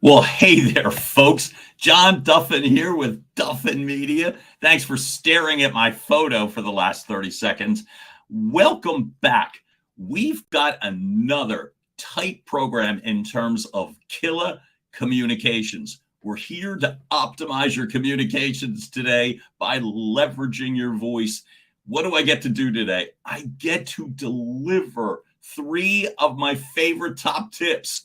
Well, hey there, folks. John Duffin here with Duffin Media. Thanks for staring at my photo for the last 30 seconds. Welcome back. We've got another tight program in terms of killer communications. We're here to optimize your communications today by leveraging your voice. What do I get to do today? I get to deliver 3 of my favorite top tips.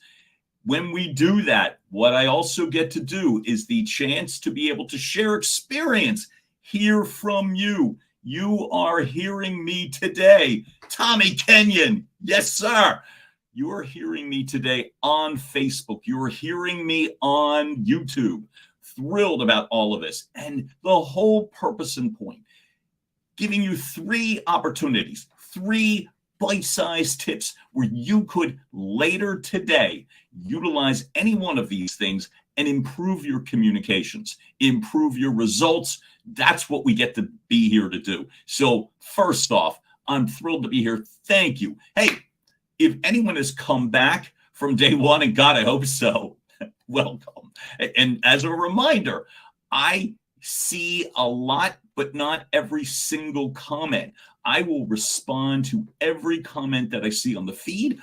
When we do that, what I also get to do is the chance to be able to share experience, hear from you. You are hearing me today. Tommy Kenyon, yes, sir. You are hearing me today on Facebook. You are hearing me on YouTube. Thrilled about all of this. And the whole purpose and point, giving you 3 opportunities, 3 bite-sized tips where you could later today utilize any one of these things and improve your communications, improve your results. That's what we get to be here to do. So first off, I'm thrilled to be here. Thank you. Hey, if anyone has come back from day one, and God, I hope so, welcome. And as a reminder, I see a lot, but not every single comment. I will respond to every comment that I see on the feed.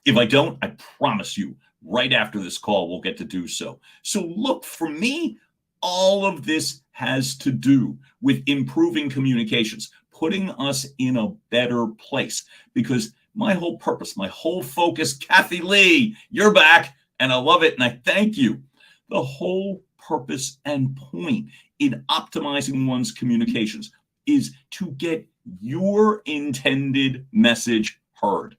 If I don't, I promise you, right after this call, we'll get to do so. So look, for me, all of this has to do with improving communications, putting us in a better place, because my whole purpose, my whole focus, Kathy Lee, you're back, and I love it, and I thank you. The whole purpose and point in optimizing one's communications is to get your intended message heard,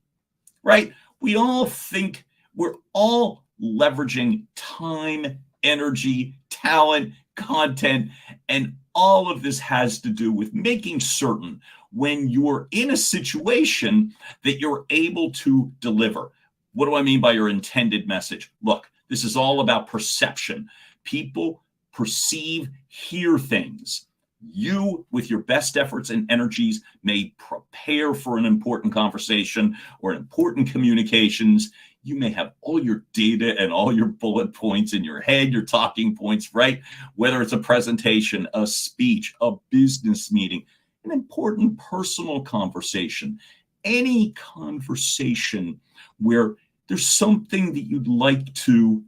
right? We all think we're all leveraging time, energy, talent, content, and all of this has to do with making certain when you're in a situation that you're able to deliver. What do I mean by your intended message? Look, this is all about perception. People perceive, hear things. You, with your best efforts and energies, may prepare for an important conversation or important communications. You may have all your data and all your bullet points in your head, your talking points, right? Whether it's a presentation, a speech, a business meeting, an important personal conversation, any conversation where there's something that you'd like to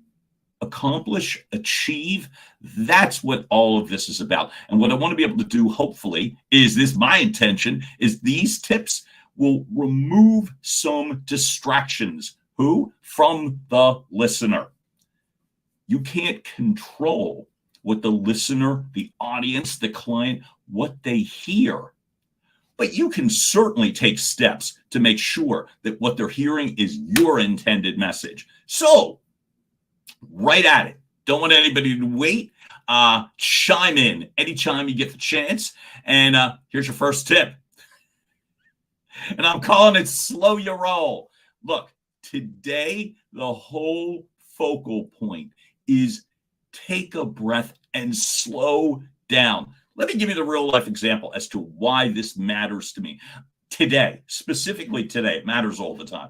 accomplish, achieve. That's what all of this is about. And what I want to be able to do, hopefully, is this, my intention is these tips will remove some distractions. Who? From the listener. You can't control what the listener, the audience, the client, what they hear. But you can certainly take steps to make sure that what they're hearing is your intended message. So, right at it. Don't want anybody to wait. Chime in anytime you get the chance. And here's your first tip. And I'm calling it slow your roll. Look, today, the whole focal point is take a breath and slow down. Let me give you the real life example as to why this matters to me. Today, specifically today, it matters all the time.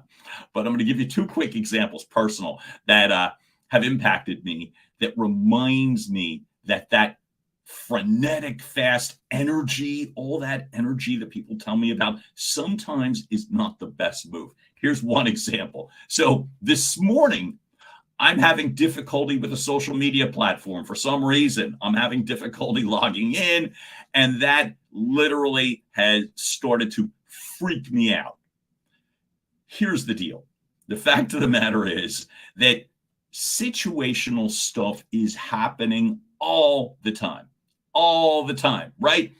But I'm going to give you 2 quick examples, personal, that have impacted me, that reminds me that frenetic, fast energy, all that energy that people tell me about, sometimes is not the best move. Here's one example. So this morning, I'm having difficulty with a social media platform. For some reason, I'm having difficulty logging in, and that literally has started to freak me out. Here's the deal. The fact of the matter is that situational stuff is happening all the time, right?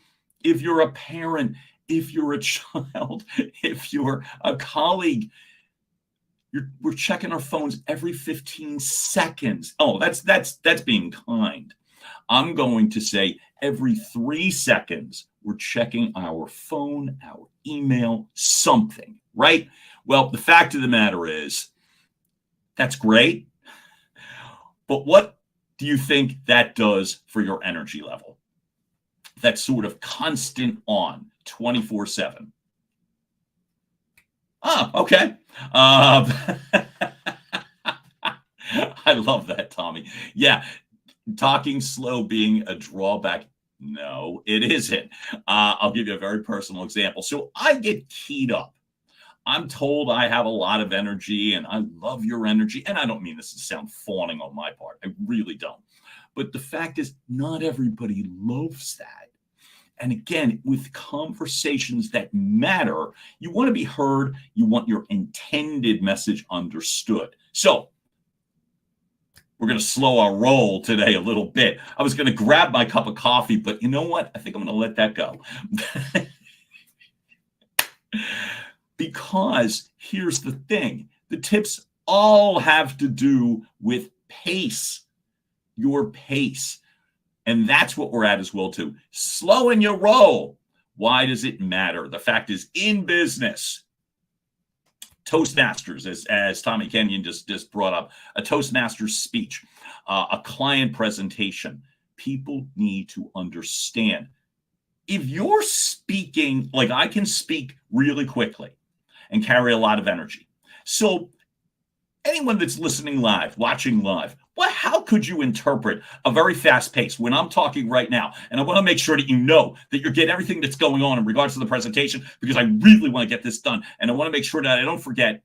If you're a parent, if you're a child, if you're a colleague, we're checking our phones every 15 seconds. Oh, that's being kind. I'm going to say every 3 seconds, we're checking our phone, our email, something, right? Well, the fact of the matter is, that's great. But what do you think that does for your energy level? That sort of constant on 24/7. Okay. I love that, Tommy. Yeah, talking slow being a drawback. No, it isn't. I'll give you a very personal example. So I get keyed up. I'm told I have a lot of energy and I love your energy. And I don't mean this to sound fawning on my part. I really don't. But the fact is, not everybody loves that. And again, with conversations that matter, you want to be heard. You want your intended message understood. So we're going to slow our roll today a little bit. I was going to grab my cup of coffee, but you know what? I think I'm going to let that go. Because here's the thing. The tips all have to do with pace, your pace. And that's what we're at as well, too. Slowing your roll. Why does it matter? The fact is, in business, Toastmasters, as Tommy Kenyon just brought up, a Toastmasters speech, a client presentation, people need to understand. If you're speaking, like I can speak really quickly and carry a lot of energy. So anyone that's listening live, watching live, how could you interpret a very fast pace when I'm talking right now? And I want to make sure that you know that you're getting everything that's going on in regards to the presentation, because I really want to get this done. And I want to make sure that I don't forget.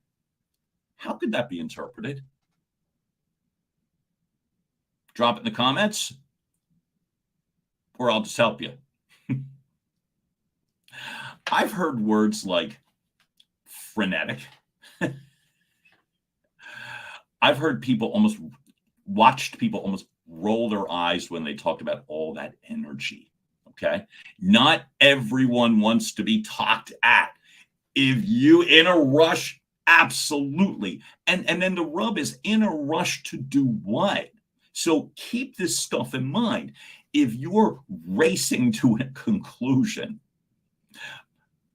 How could that be interpreted? Drop it in the comments, or I'll just help you. I've heard words like frenetic. I've heard watched people almost roll their eyes when they talked about all that energy. Okay. Not everyone wants to be talked at. If you in a rush, absolutely. And then the rub is, in a rush to do what? So keep this stuff in mind. If you're racing to a conclusion,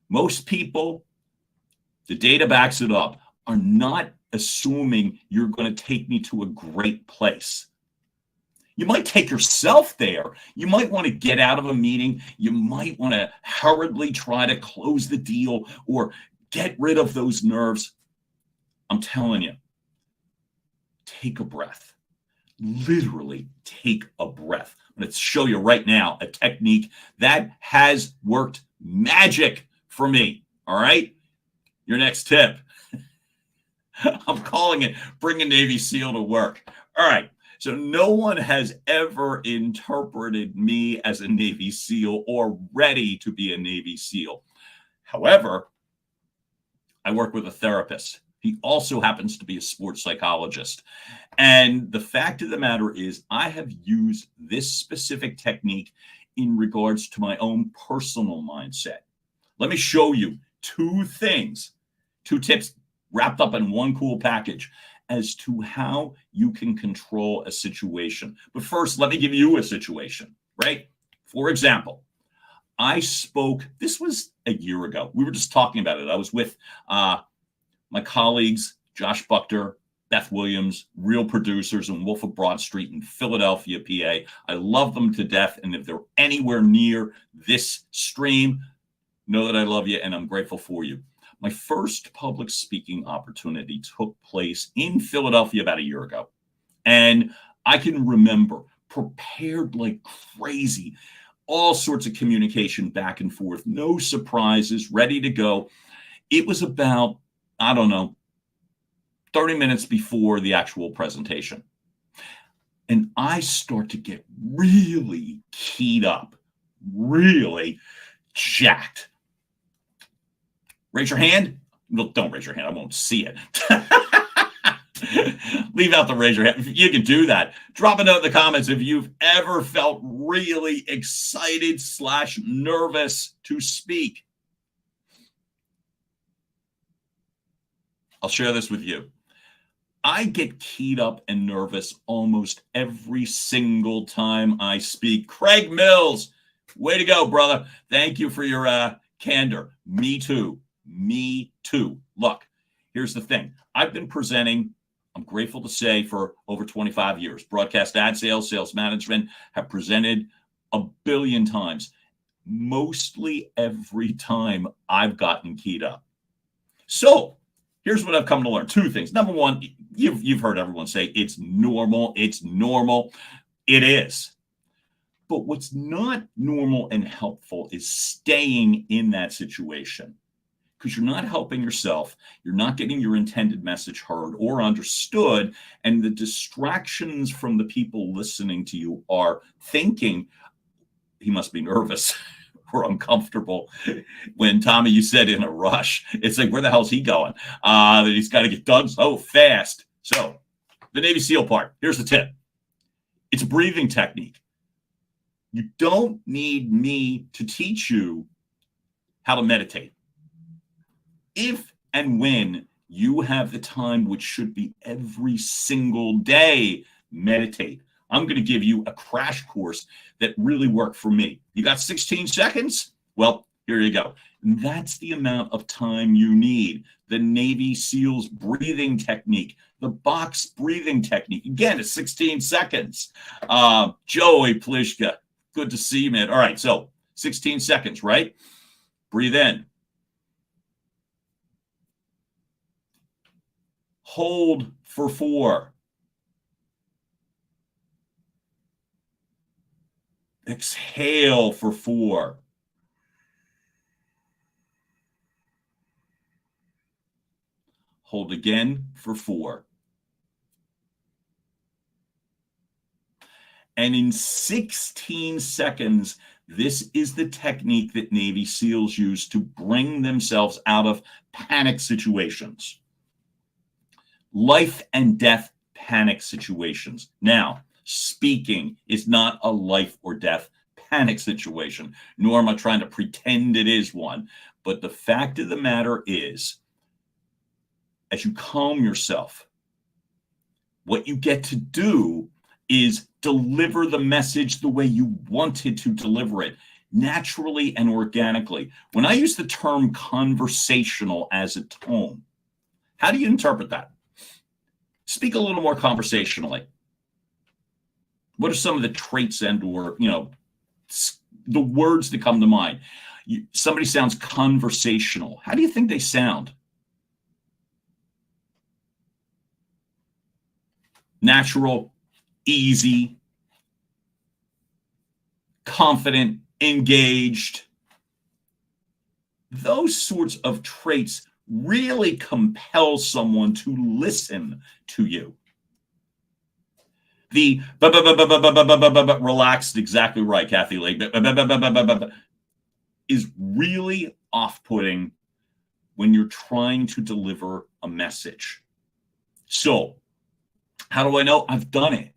most people, the data backs it up, are not assuming you're going to take me to a great place. You might take yourself there. You might want to get out of a meeting. You might want to hurriedly try to close the deal or get rid of those nerves. I'm telling you, take a breath. Literally take a breath. I'm going to show you right now a technique that has worked magic for me. All right? Your next tip. I'm calling it bring a Navy SEAL to work. All right. So no one has ever interpreted me as a Navy SEAL or ready to be a Navy SEAL. However, I work with a therapist. He also happens to be a sports psychologist. And the fact of the matter is, I have used this specific technique in regards to my own personal mindset. Let me show you two tips wrapped up in one cool package as to how you can control a situation. But first, let me give you a situation, right? For example, I spoke, this was a year ago. We were just talking about it. I was with my colleagues, Josh Buchter, Beth Williams, real producers in Wolf of Broad Street in Philadelphia, PA. I love them to death. And if they're anywhere near this stream, know that I love you and I'm grateful for you. My first public speaking opportunity took place in Philadelphia about a year ago. And I can remember, prepared like crazy, all sorts of communication back and forth, no surprises, ready to go. It was about, 30 minutes before the actual presentation. And I start to get really keyed up, really jacked. Raise your hand. No, don't raise your hand. I won't see it. Leave out the raise your hand. You can do that. Drop a note in the comments if you've ever felt really excited / nervous to speak. I'll share this with you. I get keyed up and nervous almost every single time I speak. Craig Mills, way to go, brother. Thank you for your candor. Me too. Me too. Look, here's the thing. I've been presenting, I'm grateful to say, for over 25 years. Broadcast ad sales, sales management, have presented a billion times. Mostly every time I've gotten keyed up. So Here's what I've come to learn. Two things. Number one, you've heard everyone say it's normal. It's normal. It is. But what's not normal and helpful is staying in that situation, because you're not helping yourself. You're not getting your intended message heard or understood. And the distractions from the people listening to you are thinking, he must be nervous or uncomfortable. When Tommy, you said in a rush, it's like, where the hell's he going? That he's got to get done so fast. So the Navy SEAL part, here's the tip. It's a breathing technique. You don't need me to teach you how to meditate. If and when you have the time, which should be every single day, meditate. I'm going to give you a crash course that really worked for me. You got 16 seconds? Well, here you go. And that's the amount of time you need. The Navy SEALs breathing technique, the box breathing technique. Again, it's 16 seconds. Joey Plishka, good to see you, man. All right, so 16 seconds, right? Breathe in. Hold for 4. Exhale for 4. Hold again for 4. And in 16 seconds, this is the technique that Navy SEALs use to bring themselves out of panic situations. Life and death panic situations. Now, speaking is not a life or death panic situation, nor am I trying to pretend it is one. But the fact of the matter is, as you calm yourself, what you get to do is deliver the message the way you wanted to deliver it, naturally and organically. When I use the term conversational as a tone, how do you interpret that? Speak a little more conversationally. What are some of the traits or, the words that come to mind? Somebody sounds conversational. How do you think they sound? Natural, easy, confident, engaged. Those sorts of traits really compel someone to listen to you. The relaxed, exactly right, Kathy Lake, is really off-putting when you're trying to deliver a message. So, how do I know? I've done it.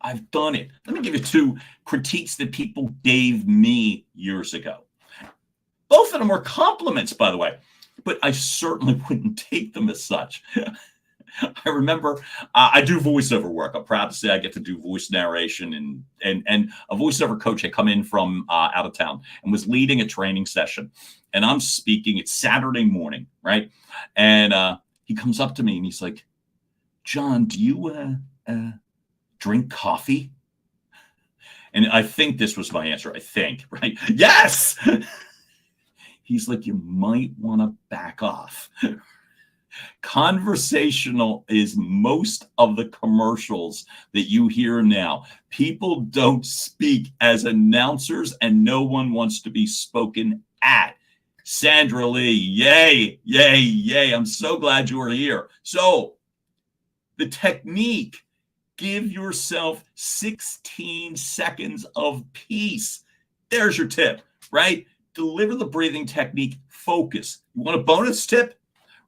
Let me give you 2 critiques that people gave me years ago. Both of them were compliments, by the way, but I certainly wouldn't take them as such. I remember I do voiceover work. I'm proud to say I get to do voice narration, and a voiceover coach had come in from out of town and was leading a training session. And I'm speaking. It's Saturday morning, right? And he comes up to me and he's like, "John, do you drink coffee?" And I think this was my answer. I think, right? Yes. He's like, "You might want to back off." Conversational is most of the commercials that you hear now. People don't speak as announcers, and no one wants to be spoken at. Sandra Lee, yay, yay, yay. I'm so glad you are here. So the technique, give yourself 16 seconds of peace. There's your tip, right? Deliver the breathing technique, focus. You want a bonus tip?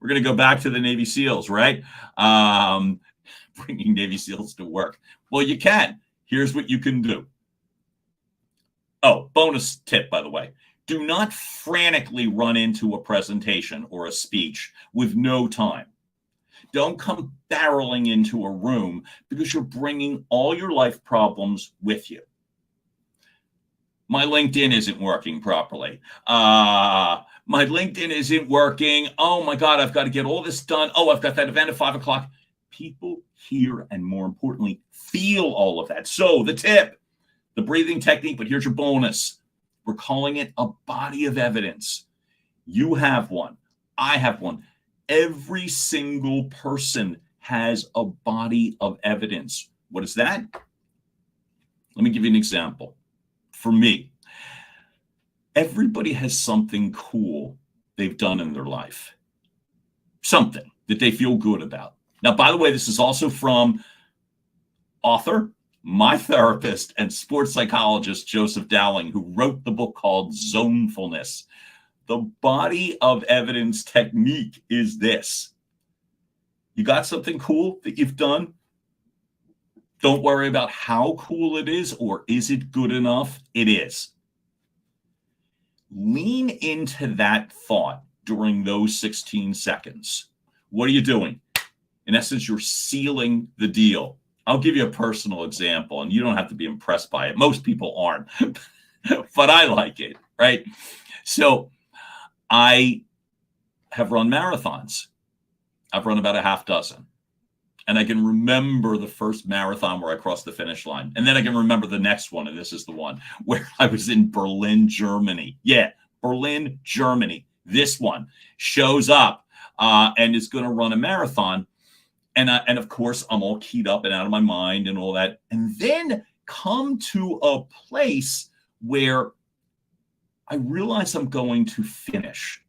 We're going to go back to the Navy SEALs, right? Bringing Navy SEALs to work. Well, you can. Here's what you can do. Oh, bonus tip, by the way. Do not frantically run into a presentation or a speech with no time. Don't come barreling into a room because you're bringing all your life problems with you. My LinkedIn isn't working properly. My LinkedIn isn't working. Oh my God, I've got to get all this done. Oh, I've got that event at 5 o'clock. People hear and, more importantly, feel all of that. So the tip, the breathing technique, but here's your bonus. We're calling it a body of evidence. You have one. I have one. Every single person has a body of evidence. What is that? Let me give you an example. For me, everybody has something cool they've done in their life, something that they feel good about. Now, by the way, this is also from author, my therapist, and sports psychologist, Joseph Dowling, who wrote the book called Zonefulness. The body of evidence technique is this. You got something cool that you've done? Don't worry about how cool it is or is it good enough? It is. Lean into that thought during those 16 seconds. What are you doing? In essence, you're sealing the deal. I'll give you a personal example, and you don't have to be impressed by it. Most people aren't, but I like it, right? So I have run marathons. I've run about a half dozen. And I can remember the first marathon where I crossed the finish line. And then I can remember the next one, and this is the one where I was in Berlin, Germany. Yeah, Berlin, Germany. This one shows up and is going to run a marathon. And of course, I'm all keyed up and out of my mind and all that. And then come to a place where I realize I'm going to finish.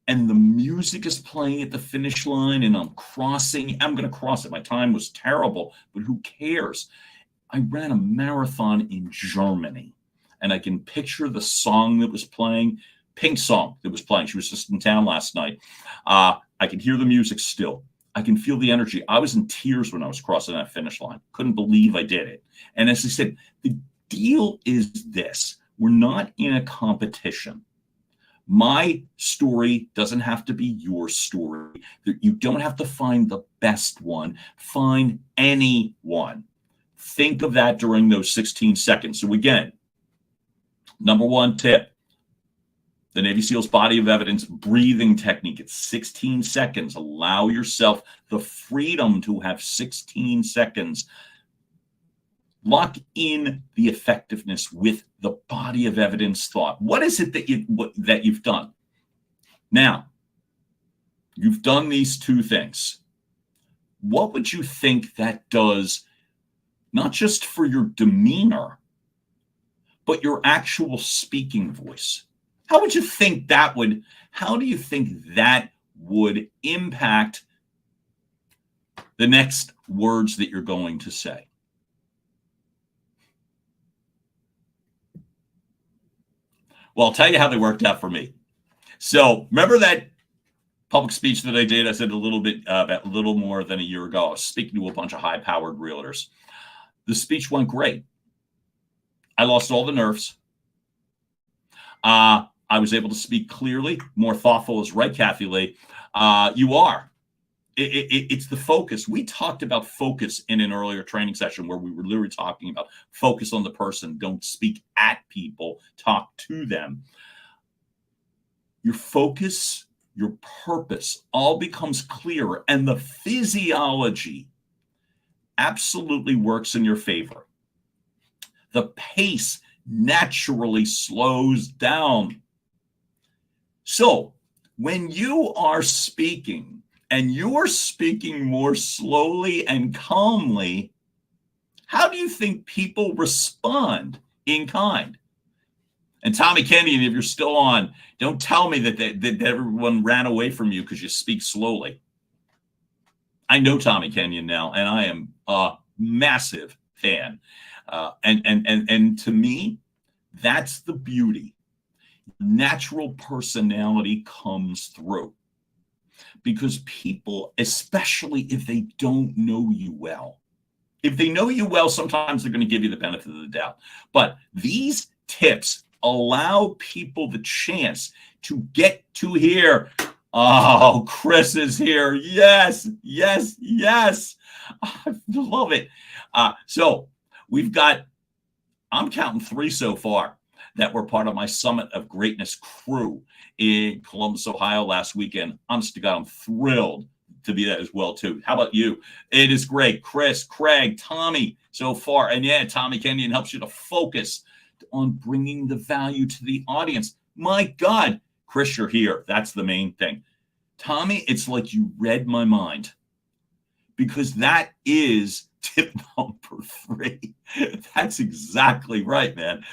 And the music is playing at the finish line, and I'm crossing. I'm going to cross it. My time was terrible, but who cares? I ran a marathon in Germany, and I can picture the song that was playing, Pink song that was playing. She was just in town last night. I can hear the music still. I can feel the energy. I was in tears when I was crossing that finish line. Couldn't believe I did it. And as I said, the deal is this. We're not in a competition. My story doesn't have to be your story. You don't have to find the best one. Find any one. Think of that during those 16 seconds. So again, number one tip, the Navy SEALs body of evidence breathing technique. It's 16 seconds. Allow yourself the freedom to have 16 seconds. Lock in the effectiveness with the body of evidence thought. What is it that you've done? Now, you've done these two things. What would you think that does, not just for your demeanor, but your actual speaking voice? How do you think that would impact the next words that you're going to say? Well, I'll tell you how they worked out for me. So remember that public speech that I did? I said a little more than a year ago. I was speaking to a bunch of high-powered realtors. The speech went great. I lost all the nerves. I was able to speak clearly. More thoughtful is right, Kathy Lee. You are. It's the focus. We talked about focus in an earlier training session where we were literally talking about focus on the person. Don't speak at people. Talk to them. Your focus, your purpose all becomes clearer, and the physiology absolutely works in your favor. The pace naturally slows down. So when you are speaking, and you're speaking more slowly and calmly, how do you think people respond in kind? And Tommy Kenyon, if you're still on, don't tell me that everyone ran away from you because you speak slowly. I know Tommy Kenyon now, and I am a massive fan. And to me, that's the beauty. Natural personality comes through. Because people, especially if they don't know you well, if they know you well, sometimes they're going to give you the benefit of the doubt. But these tips allow people the chance to get to hear, oh, Chris is here. Yes, yes, yes. I love it. So we've got, I'm counting 3 so far that were part of my Summit of Greatness crew in Columbus, Ohio last weekend. Honest to God, I'm thrilled to be that as well, too. How about you? It is great. Chris, Craig, Tommy so far. And yeah, Tommy Kenyon helps you to focus on bringing the value to the audience. My God, Chris, you're here. That's the main thing. Tommy, it's like you read my mind, because that is tip number 3. That's exactly right, man.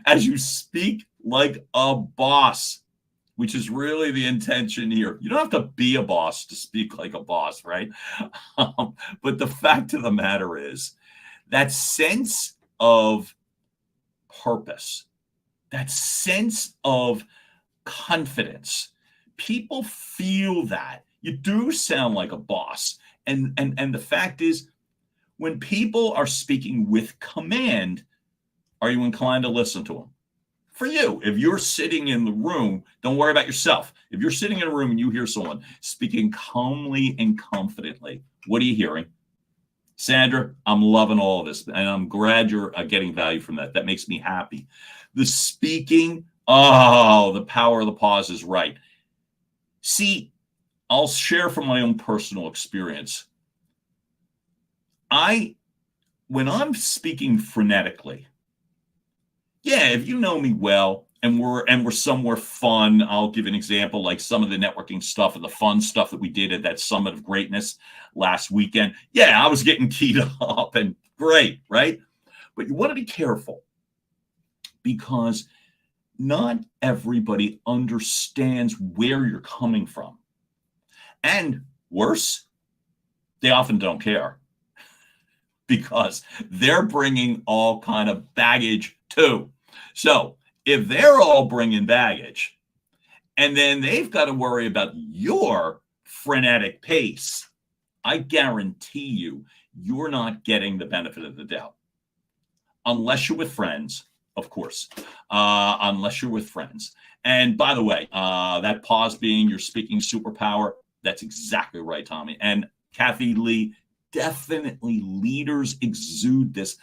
As you speak like a boss, which is really the intention here. You don't have to be a boss to speak like a boss, right? But the fact of the matter is that sense of purpose, that sense of confidence, people feel that. You do sound like a boss. And the fact is, when people are speaking with command, are you inclined to listen to them? For you, if you're sitting in the room, don't worry about yourself. If you're sitting in a room and you hear someone speaking calmly and confidently, what are you hearing? Sandra, I'm loving all of this, and I'm glad you're getting value from that. That makes me happy. The speaking, oh, the power of the pause is right. See, I'll share from my own personal experience. When I'm speaking frenetically, yeah, if you know me well and we're somewhere fun, I'll give an example, like some of the networking stuff and the fun stuff that we did at that Summit of Greatness last weekend. Yeah, I was getting keyed up and great, right? But you want to be careful, because not everybody understands where you're coming from. And worse, they often don't care, because they're bringing all kind of baggage too. So if they're all bringing baggage, and then they've got to worry about your frenetic pace, I guarantee you're not getting the benefit of the doubt. Unless you're with friends, of course. Unless you're with friends. And by the way, that pause being your speaking superpower, that's exactly right, Tommy. And Kathy Lee, definitely leaders exude this.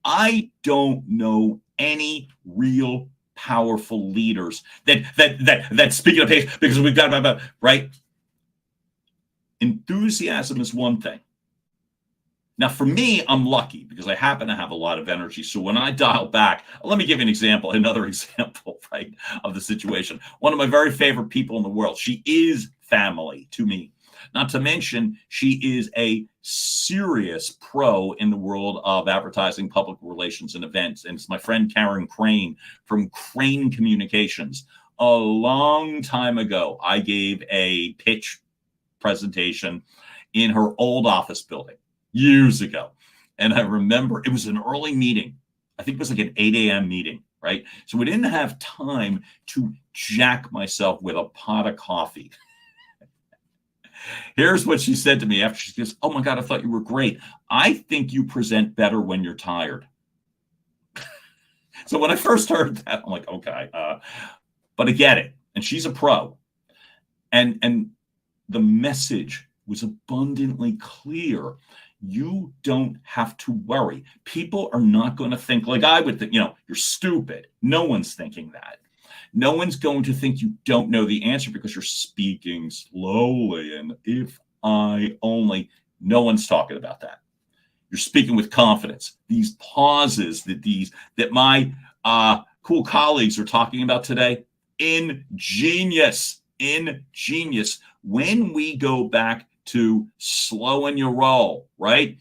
I don't know any real powerful leaders that speak at a pace, because we've got right. Enthusiasm is one thing. Now, for me, I'm lucky because I happen to have a lot of energy. So when I dial back, let me give you another example, right, of the situation. One of my very favorite people in the world, she is family to me. Not to mention, she is a serious pro in the world of advertising, public relations, and events. And it's my friend Karen Crane from Crane Communications. A long time ago, I gave a pitch presentation in her old office building years ago. And I remember it was an early meeting. I think it was like an 8 a.m. meeting, right? So we didn't have time to jack myself with a pot of coffee. Here's what she said to me after. She goes, "Oh my God, I thought you were great. I think you present better when you're tired." So when I first heard that, I'm like, okay, but I get it. And she's a pro. And the message was abundantly clear. You don't have to worry. People are not going to think like I would think, you're stupid. No one's thinking that. No one's going to think you don't know the answer because you're speaking slowly and if I only. No one's talking about that. You're speaking with confidence. These pauses that my cool colleagues are talking about today, ingenious. When we go back to slowing your roll, right?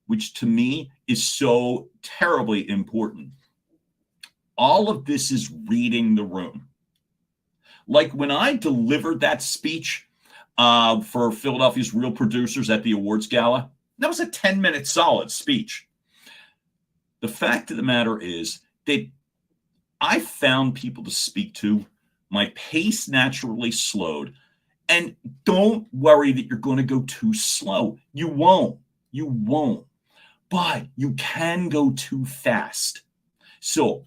Which to me is so terribly important. All of this is reading the room. Like when I delivered that speech for Philadelphia's Real Producers at the awards gala, that was a 10-minute solid speech. The fact of the matter is that I found people to speak to. My pace naturally slowed. And don't worry that you're going to go too slow. You won't. But you can go too fast. So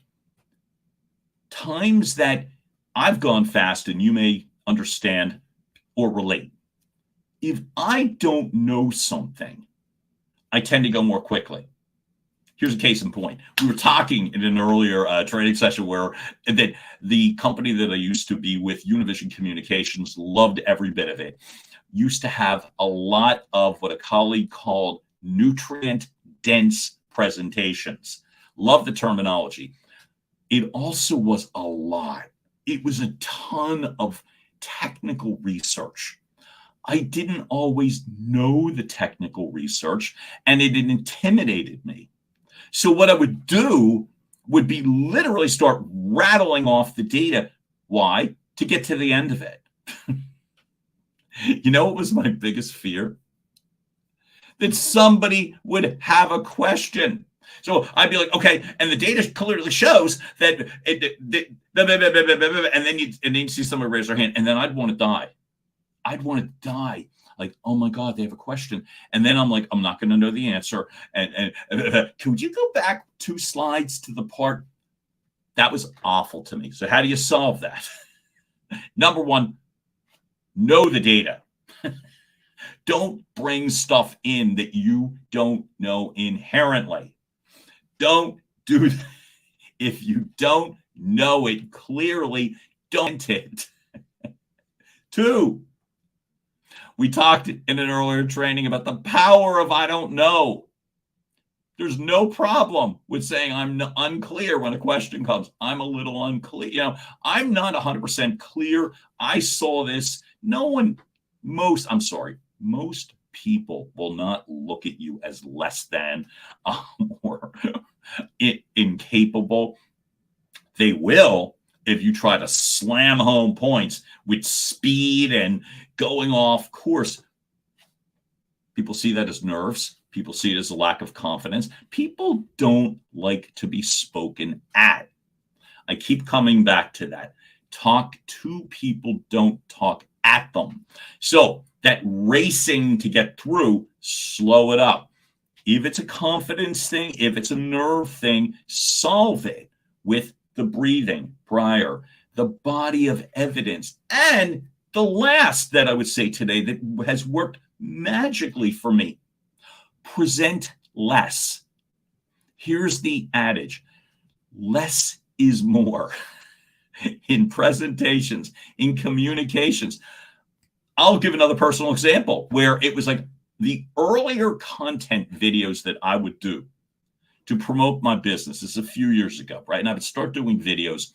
times that I've gone fast, and you may understand or relate. If I don't know something, I tend to go more quickly. Here's a case in point. We were talking in an earlier training session where that the company that I used to be with, Univision Communications, loved every bit of it. Used to have a lot of what a colleague called nutrient-dense presentations. Love the terminology. It also was a lot. It was a ton of technical research. I didn't always know the technical research, and it intimidated me. So what I would do would be literally start rattling off the data. Why? To get to the end of it. You know what was my biggest fear? That somebody would have a question. So I'd be like, okay, and the data clearly shows that and then you see somebody raise their hand, and then I'd want to die. I'd want to die. Like, oh my God, they have a question. And then I'm like, I'm not going to know the answer. And could you go back 2 slides to the part? That was awful to me. So how do you solve that? Number one, know the data. Don't bring stuff in that you don't know inherently. Don't do that. If you don't know it clearly, don't it. 2, we talked in an earlier training about the power of I don't know. There's no problem with saying I'm unclear when a question comes. I'm a little unclear. You know, I'm not 100% clear. I saw this. Most people will not look at you as less than or incapable. They will if you try to slam home points with speed and going off course. People see that as nerves. People see it as a lack of confidence. People don't like to be spoken at. I keep coming back to that. Talk to people, don't talk at them. So that racing to get through, slow it up. If it's a confidence thing, if it's a nerve thing, solve it with the breathing prior, the body of evidence. And the last that I would say today that has worked magically for me, present less. Here's the adage: less is more. In presentations, in communications. I'll give another personal example where it was like the earlier content videos that I would do to promote my business. This is a few years ago, right? And I would start doing videos,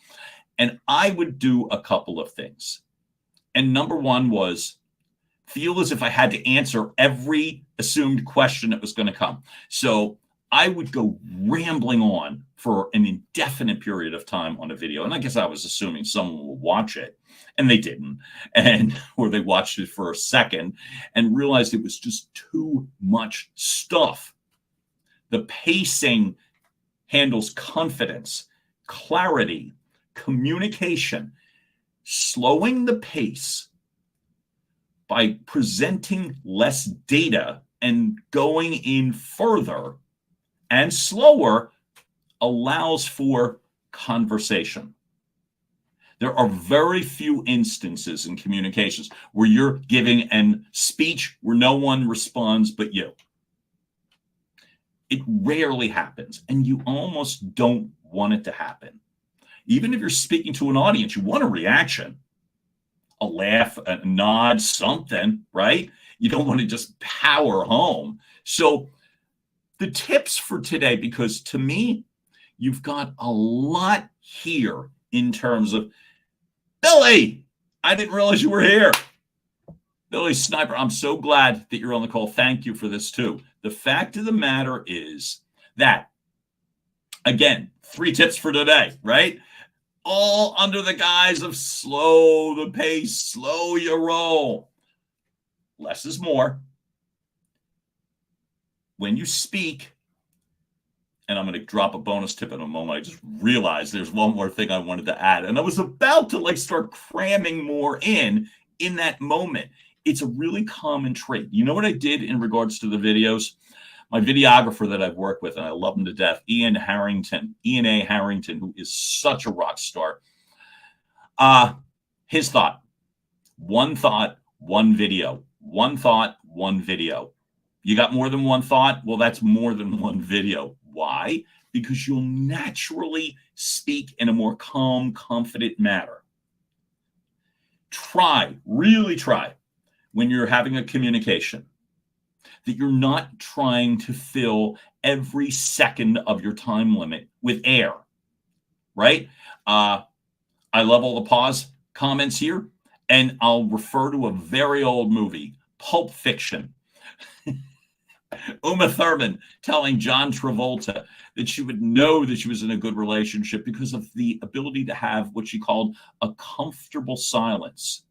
and I would do a couple of things. And number one was feel as if I had to answer every assumed question that was going to come. So I would go rambling on for an indefinite period of time on a video. And I guess I was assuming someone will watch it, and they didn't. Or they watched it for a second and realized it was just too much stuff. The pacing handles confidence, clarity, communication, slowing the pace by presenting less data and going in further and slower allows for conversation. There are very few instances in communications where you're giving a speech where no one responds but you. It rarely happens, and you almost don't want it to happen. Even if you're speaking to an audience, you want a reaction, a laugh, a nod, something, right? You don't want to just power home. So the tips for today, because to me, you've got a lot here in terms of, Billy, I didn't realize you were here. Billy Sniper, I'm so glad that you're on the call. Thank you for this too. The fact of the matter is that, again, 3 tips for today, right? All under the guise of slow the pace, slow your roll. Less is more. When you speak, and I'm going to drop a bonus tip in a moment. I just realized there's one more thing I wanted to add. And I was about to start cramming more in that moment. It's a really common trait. You know what I did in regards to the videos? My videographer that I've worked with, and I love him to death, Ian A. Harrington, who is such a rock star. His thought, one video. One thought, one video. You got more than one thought? Well, that's more than one video. Why? Because you'll naturally speak in a more calm, confident manner. Really try, when you're having a communication, that you're not trying to fill every second of your time limit with air, right? I love all the pause comments here. And I'll refer to a very old movie, Pulp Fiction. Uma Thurman telling John Travolta that she would know that she was in a good relationship because of the ability to have what she called a comfortable silence.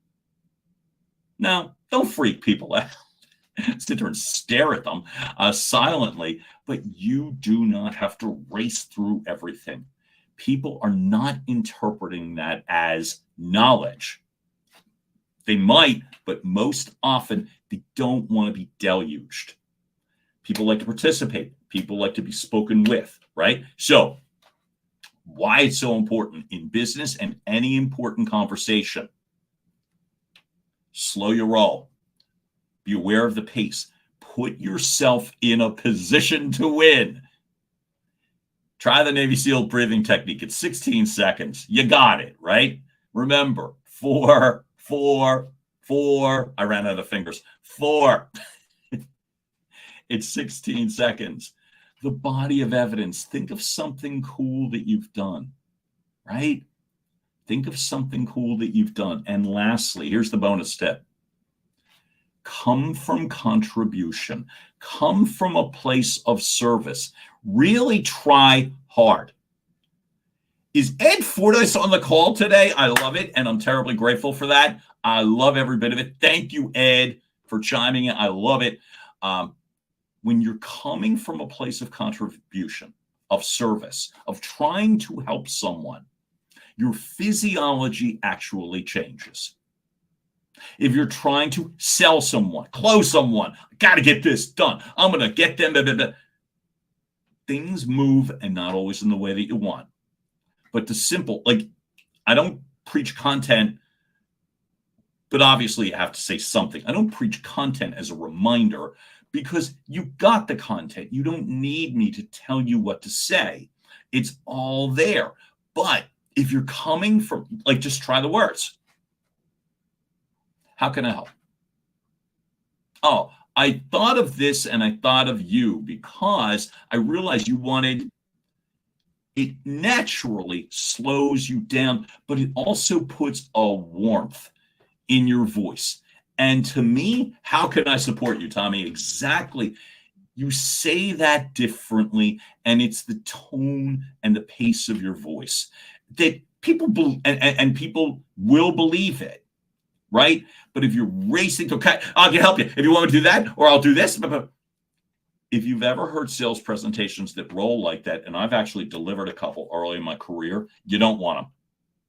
Now, don't freak people out. Sit there and stare at them silently, but you do not have to race through everything. People are not interpreting that as knowledge. They might, but most often they don't want to be deluged. People like to participate. People like to be spoken with, right? So why it's so important in business and any important conversation. Slow your roll. Be aware of the pace. Put yourself in a position to win. Try the Navy SEAL breathing technique. It's 16 seconds. You got it, right? Remember, 4, 4, 4. I ran out of fingers. 4. It's 16 seconds. The body of evidence. Think of something cool that you've done, right? Think of something cool that you've done. And lastly, here's the bonus tip. Come from contribution. Come from a place of service. Really try hard. Is Ed Fordyce on the call today? I love it, and I'm terribly grateful for that. I love every bit of it. Thank you, Ed, for chiming in. I love it. When you're coming from a place of contribution, of service, of trying to help someone, your physiology actually changes. If you're trying to sell someone, close someone, got to get this done, I'm going to get them, blah, blah, blah. Things move, and not always in the way that you want. But the simple, like, I don't preach content, but obviously you have to say something. I don't preach content as a reminder because you got the content. You don't need me to tell you what to say. It's all there. But if you're coming from, like, just try the words. How can I help? Oh, I thought of this and I thought of you because I realized you wanted, it naturally slows you down, but it also puts a warmth in your voice. And to me, how can I support you, Tommy? Exactly. You say that differently, and it's the tone and the pace of your voice that people and people will believe it, right? But if you're racing to, okay, I can help you. If you want me to do that, or I'll do this. If you've ever heard sales presentations that roll like that, and I've actually delivered a couple early in my career, you don't want them.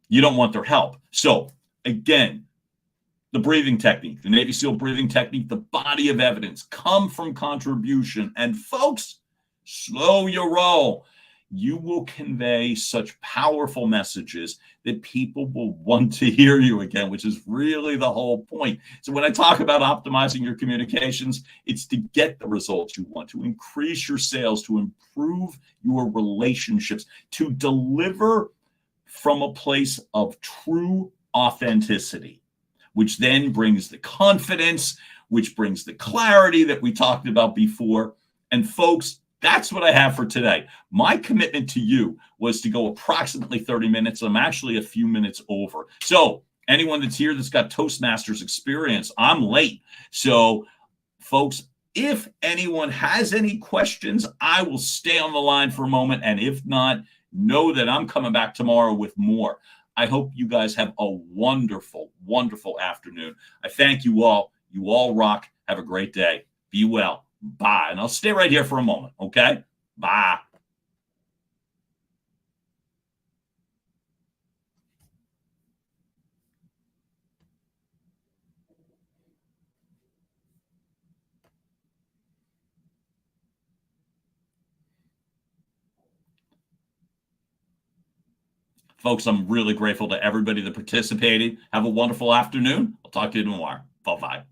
You don't want their help. So again, the breathing technique, the Navy SEAL breathing technique, the body of evidence, come from contribution. And folks, slow your roll. You will convey such powerful messages that people will want to hear you again, which is really the whole point. So when I talk about optimizing your communications, it's to get the results you want, to increase your sales, to improve your relationships, to deliver from a place of true authenticity, which then brings the confidence, which brings the clarity that we talked about before. And folks, that's what I have for today. My commitment to you was to go approximately 30 minutes. I'm actually a few minutes over. So anyone that's here that's got Toastmasters experience, I'm late. So folks, if anyone has any questions, I will stay on the line for a moment. And if not, know that I'm coming back tomorrow with more. I hope you guys have a wonderful, wonderful afternoon. I thank you all. You all rock. Have a great day. Be well. Bye. And I'll stay right here for a moment. Okay? Bye. Folks, I'm really grateful to everybody that participated. Have a wonderful afternoon. I'll talk to you tomorrow. Bye-bye.